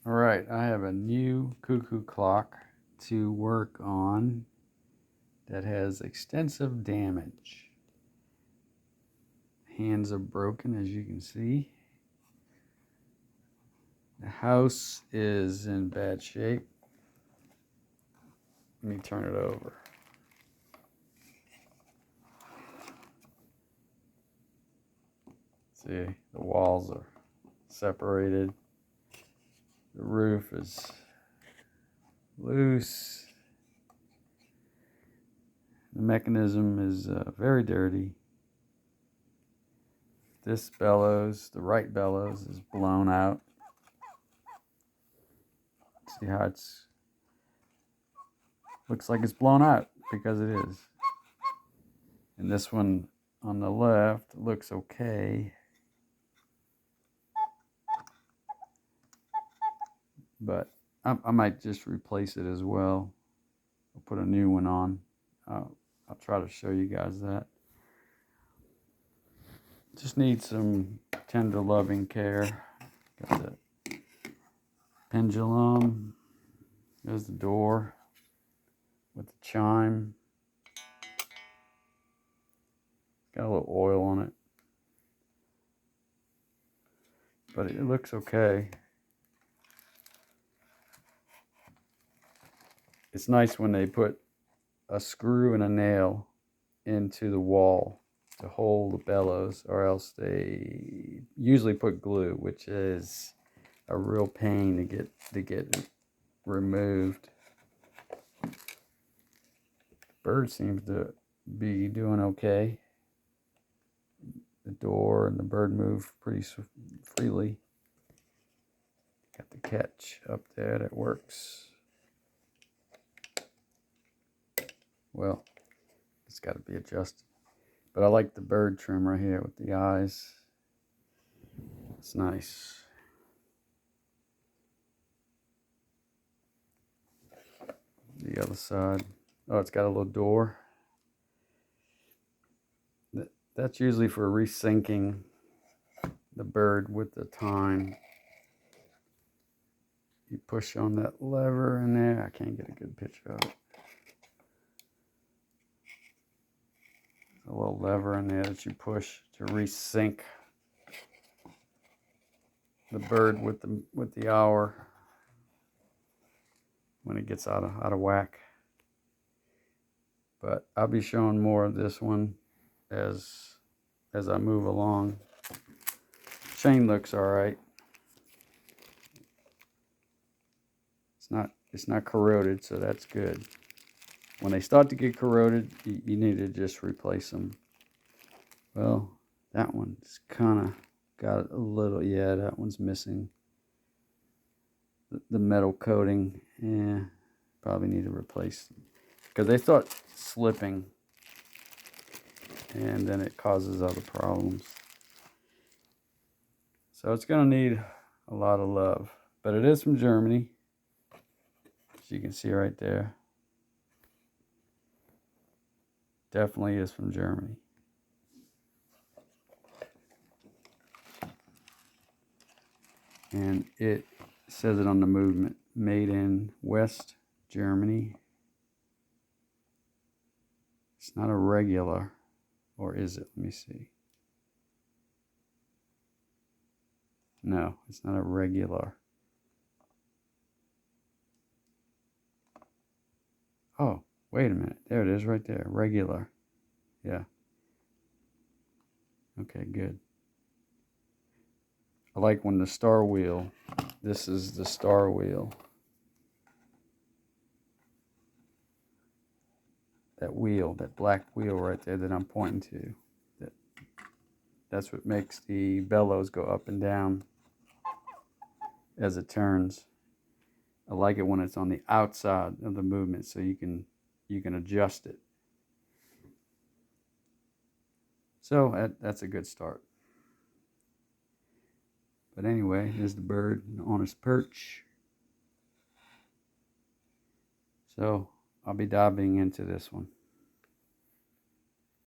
Alright, I have a new cuckoo clock to work on that has extensive damage. Hands are broken, as you can see. The house is in bad shape. Let me turn it over. See, the walls are separated. The roof is loose. The mechanism is very dirty. This bellows, the right bellows, is blown out. See how it's looks like it's blown out, because it is. And this one on the left looks okay, but I might just replace it as well. I'll put a new one on. I'll try to show you guys that. Just need some tender loving care. Got the pendulum. There's the door with the chime. Got a little oil on it, but it looks okay. It's nice when they put a screw and a nail into the wall to hold the bellows, or else they usually put glue, which is a real pain to get it removed. The bird seems to be doing okay. The door and the bird move pretty freely. Got the catch up there that works. Well, it's got to be adjusted. But I like the bird trim right here with the eyes. It's nice. The other side. Oh, it's got a little door. That's usually for resyncing the bird with the time. You push on that lever in there. I can't get a good picture of it. A little lever in there that you push to resync the bird with the hour when it gets out of whack. But I'll be showing more of this one as I move along. Chain looks all right. It's not corroded, so that's good. When they start to get corroded, you need to just replace them. Well, that one's kind of got a little, yeah, that one's missing the metal coating. Yeah, probably need to replace them, because they start slipping and then it causes other problems. So it's going to need a lot of love, but it is from Germany, as you can see right there. Definitely is from Germany. And it says it on the movement, made in West Germany. It's not a regular, or is it? Let me see. No, it's not a regular. Oh, wait a minute. There it is right there. Regular. Yeah. Okay, good. I like when the star wheel, this is the star wheel. That wheel, that black wheel right there that I'm pointing to. That's what makes the bellows go up and down as it turns. I like it when it's on the outside of the movement, so you can adjust it. So that's a good start. But anyway, there's the bird on his perch. So I'll be diving into this one.